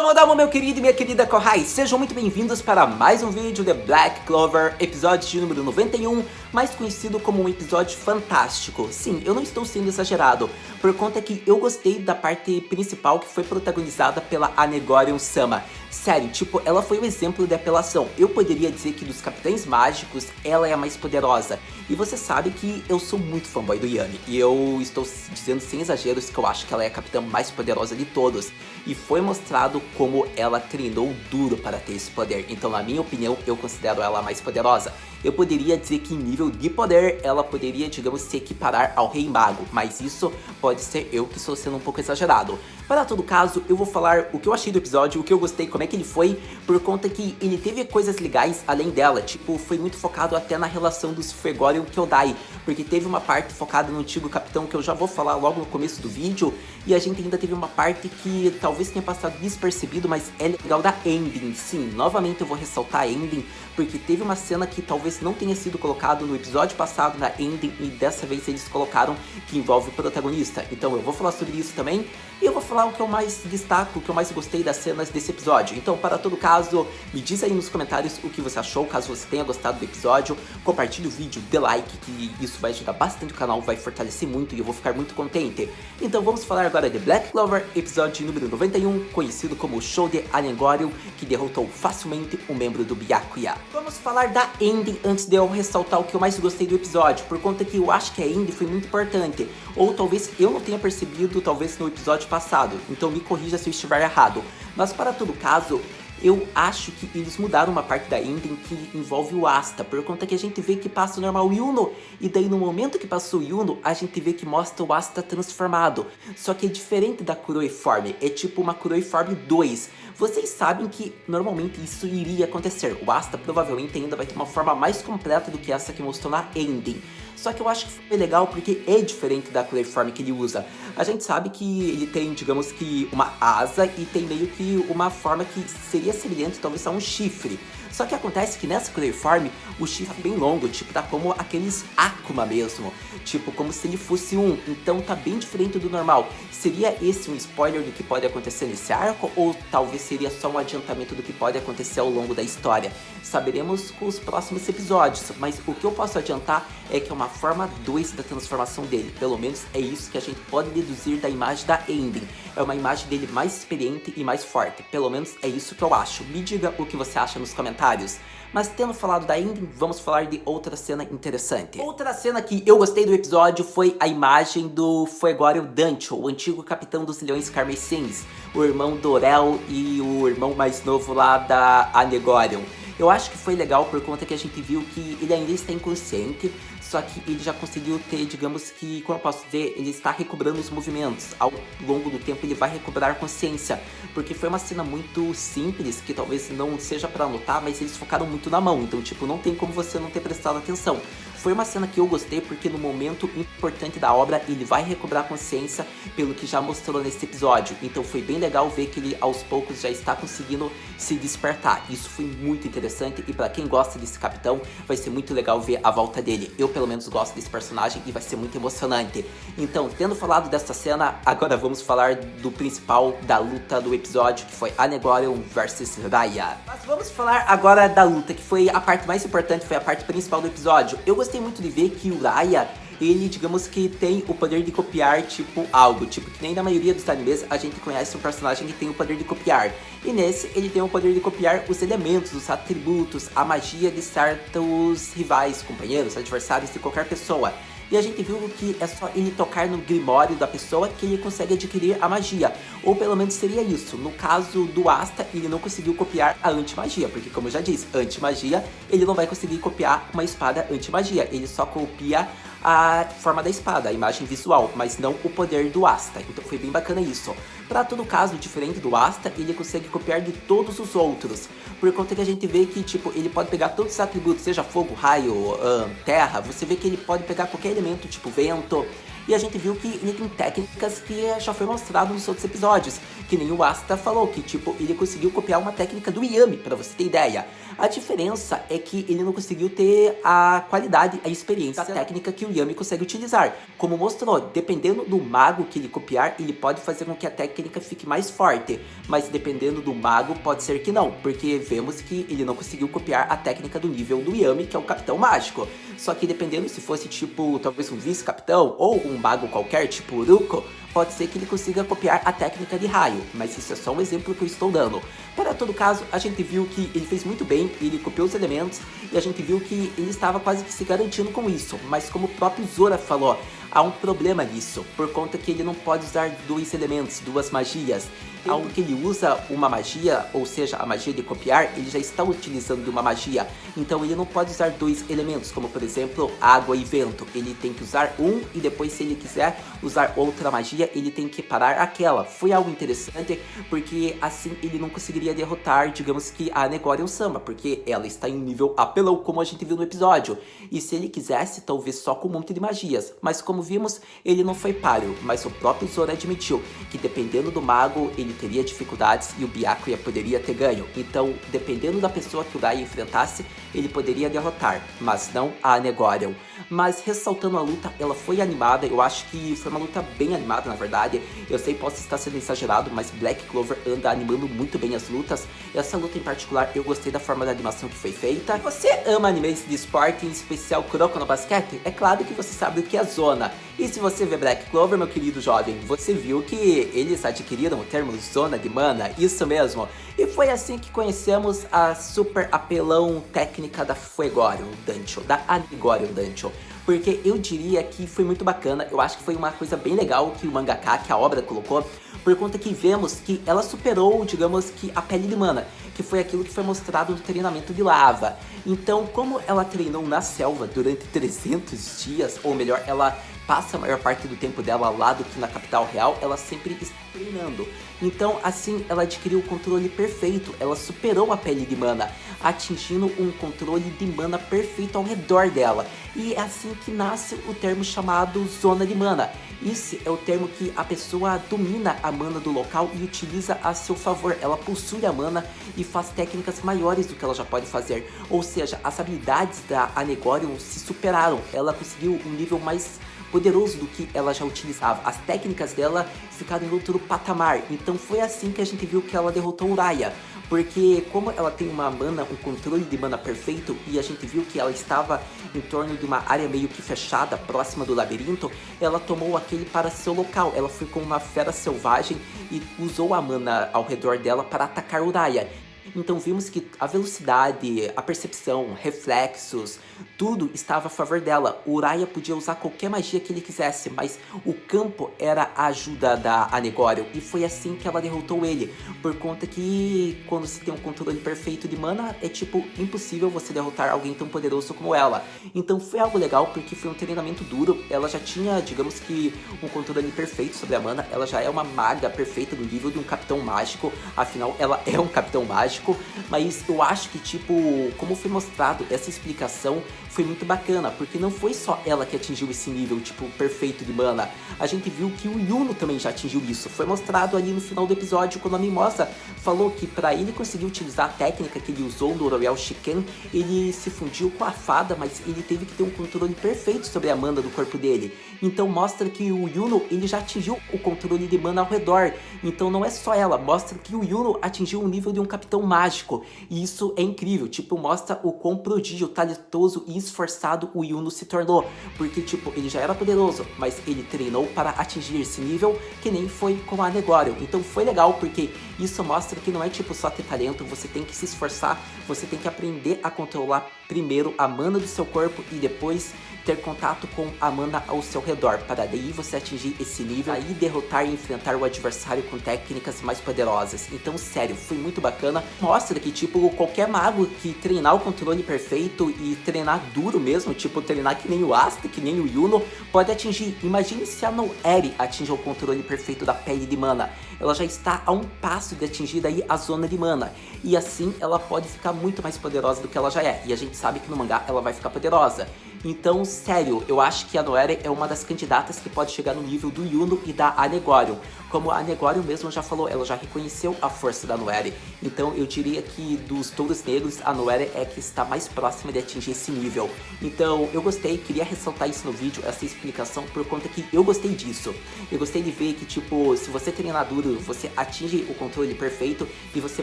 Modomo, meu querido e minha querida Kohai, sejam muito bem-vindos para mais um vídeo de Black Clover, episódio de número 91, mais conhecido como um episódio fantástico. Sim, eu não estou sendo exagerado, por conta que eu gostei da parte principal que foi protagonizada pela Anegorion-sama. Sério, tipo, ela foi o exemplo de apelação. Eu poderia dizer que dos Capitães Mágicos, ela é a mais poderosa. E você sabe que eu sou muito fanboy do Yami, e eu estou dizendo sem exageros que eu acho que ela é a capitã mais poderosa de todos. E foi mostrado como ela treinou duro para ter esse poder, então na minha opinião eu considero ela a mais poderosa. Eu poderia dizer que em nível de poder ela poderia, digamos, se equiparar ao Rei Mago, mas isso pode ser eu que estou sendo um pouco exagerado. Para todo caso, eu vou falar o que eu achei do episódio, o que eu gostei, como é que ele foi, por conta que ele teve coisas legais além dela, tipo, foi muito focado até na relação dos Fuegoleon e Kyodai, porque teve uma parte focada no antigo capitão que eu já vou falar logo no começo do vídeo, e a gente ainda teve uma parte que talvez tenha passado despercebido, mas é legal da ending. Sim, novamente eu vou ressaltar a ending, porque teve uma cena que talvez não tenha sido colocado no episódio passado na ending, e dessa vez eles colocaram, que envolve o protagonista. Então eu vou falar sobre isso também, e eu vou falar o que eu mais destaco, o que eu mais gostei das cenas desse episódio. Então, para todo caso, me diz aí nos comentários o que você achou, caso você tenha gostado do episódio. Compartilhe o vídeo, dê like, que isso vai ajudar bastante o canal, vai fortalecer muito e eu vou ficar muito contente. Então vamos falar agora de Black Clover, episódio número 91, conhecido como o Show de Anegorion, que derrotou facilmente um membro do Byakuya. Vamos falar da ending antes de eu ressaltar o que eu mais gostei do episódio, por conta que eu acho que a ending foi muito importante, ou talvez eu não tenha percebido, talvez no episódio passado, então me corrija se eu estiver errado. Mas para todo caso, eu acho que eles mudaram uma parte da ending que envolve o Asta, por conta que a gente vê que passa o normal Yuno, e daí no momento que passou o Yuno, a gente vê que mostra o Asta transformado. Só que é diferente da Kuroiform, é tipo uma Kuroiform 2. Vocês sabem que normalmente isso iria acontecer, o Asta provavelmente ainda vai ter uma forma mais completa do que essa que mostrou na ending. Só que eu acho que foi legal porque é diferente da Kuroiform que ele usa. A gente sabe que ele tem, digamos que, uma asa e tem meio que uma forma que seria semelhante talvez a um chifre. Só que acontece que nessa Kuroiform, o chifre é bem longo, tipo, tá como aqueles Akuma mesmo. Tipo, como se ele fosse um, então tá bem diferente do normal. Seria esse um spoiler do que pode acontecer nesse arco? Ou talvez seria só um adiantamento do que pode acontecer ao longo da história? Saberemos com os próximos episódios, mas o que eu posso adiantar é que é uma forma 2 da transformação dele. Pelo menos é isso que a gente pode deduzir da imagem da ending. É uma imagem dele mais experiente e mais forte. Pelo menos é isso que eu acho. Me diga o que você acha nos comentários. Mas tendo falado da ending, vamos falar de outra cena interessante. Outra cena que eu gostei do episódio foi a imagem do Fuegoleon Dancho, o antigo capitão dos Leões Carmesins, o irmão do Orel e o irmão mais novo lá da Anegorion. Eu acho que foi legal por conta que a gente viu que ele ainda está inconsciente, só que ele já conseguiu ter, digamos que, como eu posso dizer, ele está recobrando os movimentos. Ao longo do tempo ele vai recobrar consciência, porque foi uma cena muito simples, que talvez não seja pra notar, mas eles focaram muito na mão, então tipo, não tem como você não ter prestado atenção. Foi uma cena que eu gostei porque no momento importante da obra ele vai recobrar consciência pelo que já mostrou nesse episódio. Então foi bem legal ver que ele aos poucos já está conseguindo se despertar. Isso foi muito interessante e para quem gosta desse capitão vai ser muito legal ver a volta dele. Eu pelo menos gosto desse personagem e vai ser muito emocionante. Então, tendo falado dessa cena, agora vamos falar do principal da luta do episódio, que foi Anegorion vs Raya. Mas vamos falar agora da luta, que foi a parte mais importante, foi a parte principal do episódio. Eu gostei muito de ver que o Raya, ele, digamos que tem o poder de copiar, tipo, algo. Tipo, que nem na maioria dos animes, a gente conhece um personagem que tem o poder de copiar. E nesse, ele tem o poder de copiar os elementos, os atributos, a magia de certos rivais, companheiros, adversários de qualquer pessoa. E a gente viu que é só ele tocar no grimório da pessoa que ele consegue adquirir a magia. Ou pelo menos seria isso. No caso do Asta, ele não conseguiu copiar a anti-magia, porque como eu já disse, anti-magia, ele não vai conseguir copiar uma espada anti-magia. Ele só copia a forma da espada, a imagem visual, mas não o poder do Asta. Então foi bem bacana isso. Pra todo caso, diferente do Asta, ele consegue copiar de todos os outros. Por conta que a gente vê que, tipo, ele pode pegar todos os atributos, seja fogo, raio, terra, você vê que ele pode pegar qualquer elemento, tipo vento. E a gente viu que ele tem técnicas que já foi mostrado nos outros episódios, que nem o Asta falou, que tipo, ele conseguiu copiar uma técnica do Yami, pra você ter ideia. A diferença é que ele não conseguiu ter a qualidade, a experiência, a técnica que o Yami consegue utilizar. Como mostrou, dependendo do mago que ele copiar, ele pode fazer com que a técnica fique mais forte, mas dependendo do mago, pode ser que não, porque vemos que ele não conseguiu copiar a técnica do nível do Yami, que é o Capitão Mágico. Só que dependendo se fosse tipo, talvez um vice-capitão ou um mago qualquer, tipo Uruko, pode ser que ele consiga copiar a técnica de raio, mas isso é só um exemplo que eu estou dando. Para todo caso, a gente viu que ele fez muito bem, ele copiou os elementos e a gente viu que ele estava quase que se garantindo com isso, mas como o próprio Zora falou, há um problema nisso, por conta que ele não pode usar dois elementos, duas magias. Algo que ele usa uma magia, ou seja, a magia de copiar, ele já está utilizando uma magia. Então ele não pode usar dois elementos, como por exemplo, água e vento. Ele tem que usar um e depois, se ele quiser usar outra magia, ele tem que parar aquela. Foi algo interessante, porque assim ele não conseguiria derrotar, digamos que a Negorium Sama, porque ela está em um nível apelão, como a gente viu no episódio. E se ele quisesse, talvez só com um monte de magias. Mas como vimos, ele não foi páreo, mas o próprio Zoro admitiu que dependendo do mago, ele teria dificuldades e o Byakuya poderia ter ganho. Então, dependendo da pessoa que o Dai enfrentasse, ele poderia derrotar, mas não a Negorium. Mas ressaltando a luta, ela foi animada, eu acho que foi uma luta bem animada na verdade. Eu sei que posso estar sendo exagerado, mas Black Clover anda animando muito bem as lutas. Essa luta em particular, eu gostei da forma da animação que foi feita. Você ama animes de esporte, em especial Kuroko no basquete? É claro que você sabe o que é Zona. E se você vê Black Clover, meu querido jovem, você viu que eles adquiriram o termo Zona de Mana, isso mesmo. E foi assim que conhecemos a super apelão técnica da Fuegorium Dancho, da Anegorium Dancho. Porque eu diria que foi muito bacana, eu acho que foi uma coisa bem legal que o mangaka, que a obra colocou, por conta que vemos que ela superou, digamos que, a pele de mana, que foi aquilo que foi mostrado no treinamento de lava. Então, como ela treinou na selva durante 300 dias, ou melhor, ela passa a maior parte do tempo dela lá do que na capital real, ela sempre está treinando. Então, assim, ela adquiriu o controle perfeito, ela superou a pele de mana, atingindo um controle de mana perfeito ao redor dela. E é assim que nasce o termo chamado Zona de Mana. Esse é o termo que a pessoa domina a mana do local e utiliza a seu favor. Ela possui a mana e faz técnicas maiores do que ela já pode fazer. Ou seja, as habilidades da Anegorium se superaram. Ela conseguiu um nível mais poderoso do que ela já utilizava. As técnicas dela ficaram em outro patamar. Então foi assim que a gente viu que ela derrotou Uraya. Porque como ela tem uma mana, um controle de mana perfeito, e a gente viu que ela estava em torno de uma área meio que fechada, próxima do labirinto, ela tomou aquele para seu local. Ela foi com uma fera selvagem e usou a mana ao redor dela para atacar Uraya. Então vimos que a velocidade, a percepção, reflexos, tudo estava a favor dela. O Uraya podia usar qualquer magia que ele quisesse, mas o campo era a ajuda da Anegorium. E foi assim que ela derrotou ele, por conta que quando se tem um controle perfeito de mana, é tipo impossível você derrotar alguém tão poderoso como ela. Então foi algo legal, porque foi um treinamento duro. Ela já tinha, digamos que, um controle perfeito sobre a mana. Ela já é uma maga perfeita no nível de um capitão mágico, afinal ela é um capitão mágico. Mas eu acho que, tipo, como foi mostrado, essa explicação foi muito bacana, porque não foi só ela que atingiu esse nível, tipo, perfeito de mana. A gente viu que o Yuno também já atingiu isso. Foi mostrado ali no final do episódio, quando a Mimosa falou que para ele conseguir utilizar a técnica que ele usou no Royal Shiken, ele se fundiu com a fada, mas ele teve que ter um controle perfeito sobre a mana do corpo dele. Então mostra que o Yuno, ele já atingiu o controle de mana ao redor. Então não é só ela, mostra que o Yuno atingiu o nível de um capitão mágico. E isso é incrível, tipo, mostra o quão prodígio, talentoso e esforçado o Yuno se tornou. Porque, tipo, ele já era poderoso, mas ele treinou para atingir esse nível, que nem foi com a Anegorium. Então foi legal, porque isso mostra que não é tipo só ter talento, você tem que se esforçar, você tem que aprender a controlar primeiro a mana do seu corpo e depois ter contato com a mana ao seu redor, para daí você atingir esse nível, aí derrotar e enfrentar o adversário com técnicas mais poderosas. Então, sério, foi muito bacana. Mostra que, tipo, qualquer mago que treinar o controle perfeito e treinar duro mesmo, tipo, treinar que nem o Asta, que nem o Yuno, pode atingir. Imagine se a Noeri atinge o controle perfeito da pele de mana. Ela já está a um passo de atingir daí a zona de mana. E assim, ela pode ficar muito mais poderosa do que ela já é. E a gente sabe que no mangá ela vai ficar poderosa. Então, sério, eu acho que a Noelle é uma das candidatas que pode chegar no nível do Yuno e da Anegório. Como a Anegório mesmo já falou, ela já reconheceu a força da Noelle. Então eu diria que dos touros negros, a Noelle é que está mais próxima de atingir esse nível. Então eu gostei, queria ressaltar isso no vídeo, essa explicação, por conta que eu gostei disso. Eu gostei de ver que, tipo, se você treinar duro, você atinge o controle perfeito e você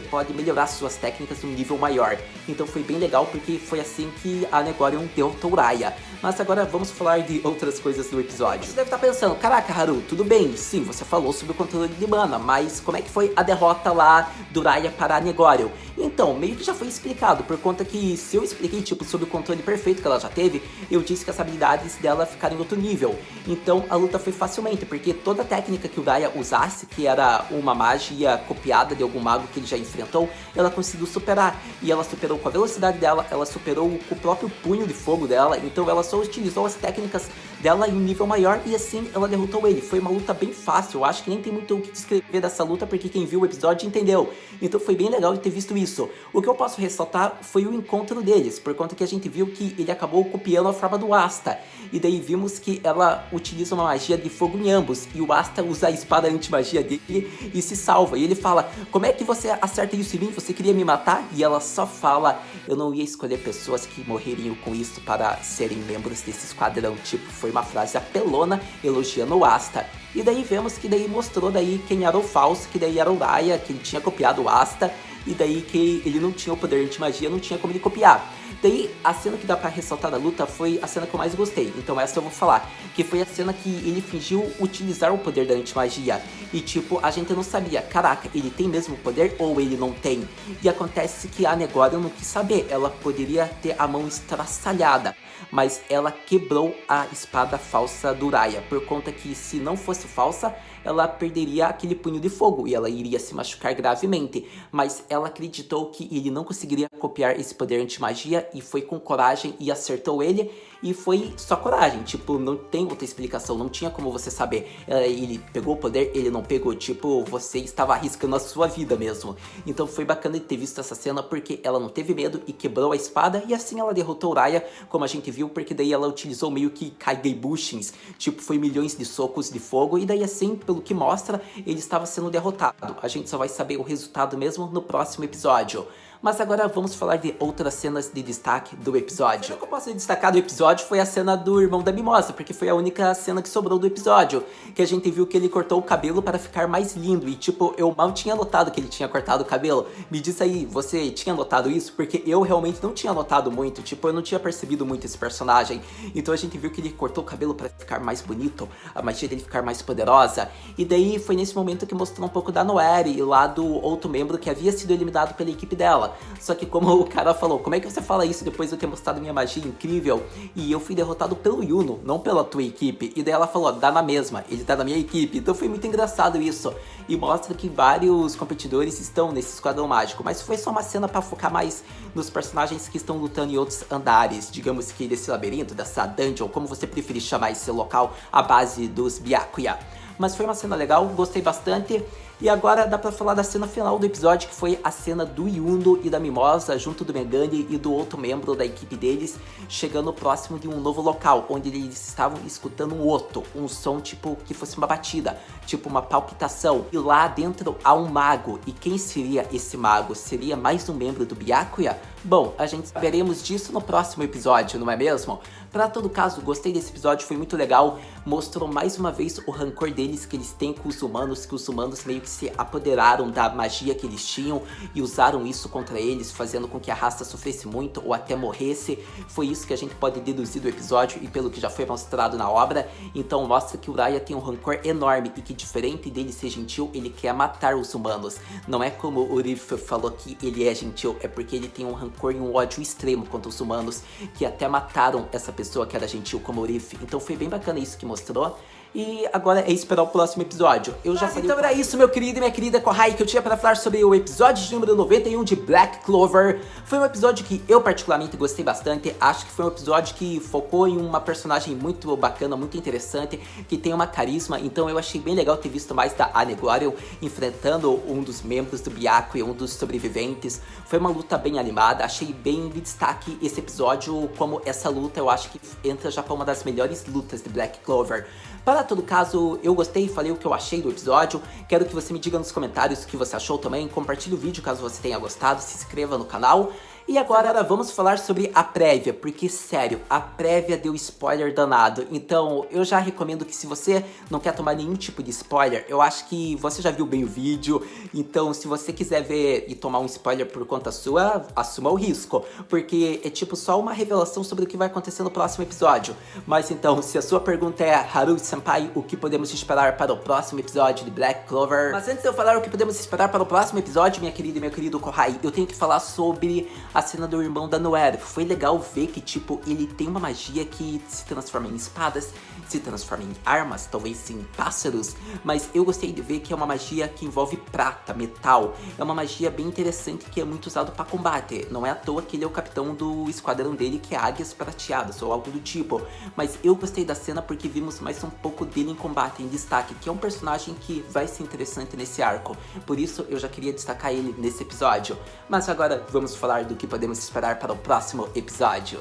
pode melhorar suas técnicas num nível maior. Então foi bem legal, porque foi assim que a Anegório derrotou Raya. Mas agora vamos falar de outras coisas do episódio. Você deve estar pensando, caraca, Haru, tudo bem, sim, você falou sobre o controle de mana, mas como é que foi a derrota lá do Raya para a Anegório? Então, meio que já foi explicado, por conta que se eu expliquei, tipo, sobre o controle perfeito que ela já teve, eu disse que as habilidades dela ficaram em outro nível. Então a luta foi facilmente, porque toda a técnica que o Raya usasse, que era uma magia copiada de algum mago que ele já enfrentou, ela conseguiu superar. E ela superou com a velocidade dela, ela superou com o próprio punho de fogo dela, então ela só utilizou as técnicas dela em um nível maior e assim ela derrotou ele. Foi uma luta bem fácil, eu acho que nem tem muito o que descrever dessa luta, porque quem viu o episódio entendeu. Então foi bem legal de ter visto isso. O que eu posso ressaltar foi o encontro deles, por conta que a gente viu que ele acabou copiando a forma do Asta. E daí vimos que ela utiliza uma magia de fogo em ambos, e o Asta usa a espada anti-magia dele e se salva. E ele fala, como é que você acerta isso em mim? Você queria me matar? E ela só fala, eu não ia escolher pessoas que morreriam com isso para serem membros desse esquadrão. Tipo, foi uma frase apelona elogiando o Asta. E daí vemos que daí mostrou daí quem era o falso, que daí era o Raya, que ele tinha copiado o Asta, e daí que ele não tinha o poder anti-magia, não tinha como ele copiar. Daí, a cena que dá pra ressaltar da luta foi a cena que eu mais gostei, então essa eu vou falar, que foi a cena que ele fingiu utilizar o poder da anti-magia, e tipo, a gente não sabia, caraca, ele tem mesmo o poder ou ele não tem? E acontece que a Anegório não quis saber, ela poderia ter a mão estraçalhada, mas ela quebrou a espada falsa do Raya, por conta que se não fosse falsa, ela perderia aquele punho de fogo e ela iria se machucar gravemente, mas ela acreditou que ele não conseguiria copiar esse poder anti-magia e foi com coragem e acertou ele, e foi só coragem, tipo, não tem outra explicação, não tinha como você saber, ele pegou o poder, ele não pegou, tipo, você estava arriscando a sua vida mesmo. Então foi bacana de ter visto essa cena, porque ela não teve medo e quebrou a espada, e assim ela derrotou o Raya, como a gente viu, porque daí ela utilizou meio que Kaigebushins, tipo, foi milhões de socos de fogo, e daí assim, pelo que mostra, ele estava sendo derrotado. A gente só vai saber o resultado mesmo no próximo episódio. Mas agora vamos falar de outras cenas de destaque do episódio. O que eu posso destacar do episódio foi a cena do irmão da Mimosa, porque foi a única cena que sobrou do episódio, que a gente viu que ele cortou o cabelo para ficar mais lindo, e tipo, eu mal tinha notado que ele tinha cortado o cabelo. Me diz aí, você tinha notado isso? Porque eu realmente não tinha notado muito, tipo, eu não tinha percebido muito esse personagem. Então a gente viu que ele cortou o cabelo para ficar mais bonito, a magia dele ficar mais poderosa, e daí foi nesse momento que mostrou um pouco da Noelle e lá do outro membro que havia sido eliminado pela equipe dela. Só que como o cara falou, como é que você fala isso depois de eu ter mostrado minha magia incrível e eu fui derrotado pelo Yuno, não pela tua equipe? E daí ela falou, dá na mesma, ele tá na minha equipe. Então foi muito engraçado isso. E mostra que vários competidores estão nesse esquadrão mágico. Mas foi só uma cena pra focar mais nos personagens que estão lutando em outros andares. Digamos que desse labirinto, dessa dungeon, como você preferir chamar esse local, a base dos Byakuya. Mas foi uma cena legal, gostei bastante. E agora dá pra falar da cena final do episódio, que foi a cena do Yuno e da Mimosa, junto do Megane e do outro membro da equipe deles, chegando próximo de um novo local, onde eles estavam escutando um oto, um som tipo que fosse uma batida, tipo uma palpitação. E lá dentro há um mago, e quem seria esse mago? Seria mais um membro do Byakuya? Bom, a gente saberemos disso no próximo episódio, não é mesmo? Pra todo caso, gostei desse episódio, foi muito legal, mostrou mais uma vez o rancor deles que eles têm com os humanos, que os humanos meio que se apoderaram da magia que eles tinham e usaram isso contra eles, fazendo com que a raça sofresse muito ou até morresse. Foi isso que a gente pode deduzir do episódio e pelo que já foi mostrado na obra. Então mostra que o Raya tem um rancor enorme e que, diferente dele ser gentil, ele quer matar os humanos. Não é como o Riff falou que ele é gentil, é porque ele tem um rancor e um ódio extremo contra os humanos, que até mataram essa pessoa que era gentil como o Riff. Então foi bem bacana isso que mostrou. E agora é esperar o próximo episódio. Eu já falei. Então era isso, meu querido e minha querida Kohai, que eu tinha pra falar sobre o episódio de número 91 de Black Clover. Foi um episódio que eu particularmente gostei bastante. Acho que foi um episódio que focou em uma personagem muito bacana, muito interessante, que tem uma carisma. Então eu achei bem legal ter visto mais da Anne Glorion enfrentando um dos membros do Byakuya, um dos sobreviventes. Foi uma luta bem animada. Achei bem de destaque esse episódio, como essa luta eu acho que entra já pra uma das melhores lutas de Black Clover. Para todo caso, eu gostei, falei o que eu achei do episódio. Quero que você me diga nos comentários o que você achou também. Compartilhe o vídeo caso você tenha gostado, se inscreva no canal. E agora vamos falar sobre a prévia, porque sério, a prévia deu spoiler danado. Então eu já recomendo que se você não quer tomar nenhum tipo de spoiler, eu acho que você já viu bem o vídeo. Então se você quiser ver e tomar um spoiler por conta sua, assuma o risco. Porque é tipo só uma revelação sobre o que vai acontecer no próximo episódio. Mas então, se a sua pergunta é, Haruhi-senpai, o que podemos esperar para o próximo episódio de Black Clover? Mas antes de eu falar o que podemos esperar para o próximo episódio, minha querida e meu querido Kohai, eu tenho que falar sobre a cena do irmão da Noelle. Foi legal ver que, tipo, ele tem uma magia que se transforma em espadas, se transforma em armas, talvez em pássaros, mas eu gostei de ver que é uma magia que envolve prata, metal. É uma magia bem interessante que é muito usado para combate. Não é à toa que ele é o capitão do esquadrão dele, que é águias prateadas ou algo do tipo. Mas eu gostei da cena porque vimos mais um pouco dele em combate, em destaque, que é um personagem que vai ser interessante nesse arco. Por isso eu já queria destacar ele nesse episódio. Mas agora vamos falar do que podemos esperar para o próximo episódio.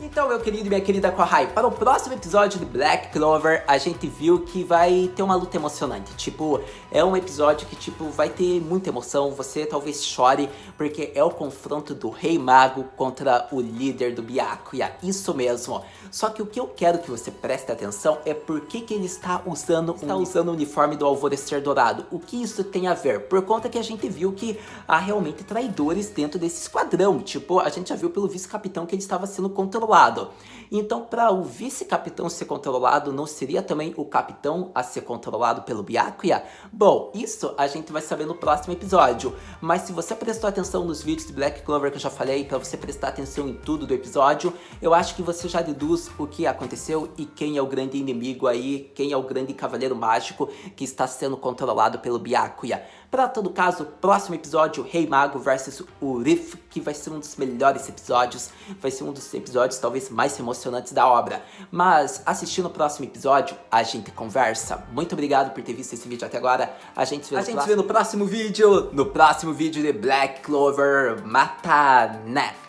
Então, meu querido e minha querida Kohai, para o próximo episódio de Black Clover, a gente viu que vai ter uma luta emocionante. Tipo, é um episódio que, tipo, vai ter muita emoção, você talvez chore, porque é o confronto do Rei Mago contra o líder do Byakuya, isso mesmo. Só que o que eu quero que você preste atenção é por que ele está usando o uniforme do Alvorecer Dourado. O que isso tem a ver? Por conta que a gente viu que há realmente traidores dentro desse esquadrão. Tipo, a gente já viu pelo vice-capitão que ele estava sendo controlado. Então, para o vice-capitão ser controlado, não seria também o capitão a ser controlado pelo Byakuya? Bom, isso a gente vai saber no próximo episódio. Mas se você prestou atenção nos vídeos de Black Clover que eu já falei, para você prestar atenção em tudo do episódio, eu acho que você já deduz o que aconteceu e quem é o grande inimigo aí, quem é o grande cavaleiro mágico que está sendo controlado pelo Byakuya. Para todo caso, próximo episódio, Rei Mago versus o Riff, que vai ser um dos melhores episódios, vai ser um dos episódios talvez mais emocionantes da obra. Mas assistindo o próximo episódio, a gente conversa. Muito obrigado por ter visto esse vídeo até agora. A gente se vê no próximo vídeo, de Black Clover Mata Net.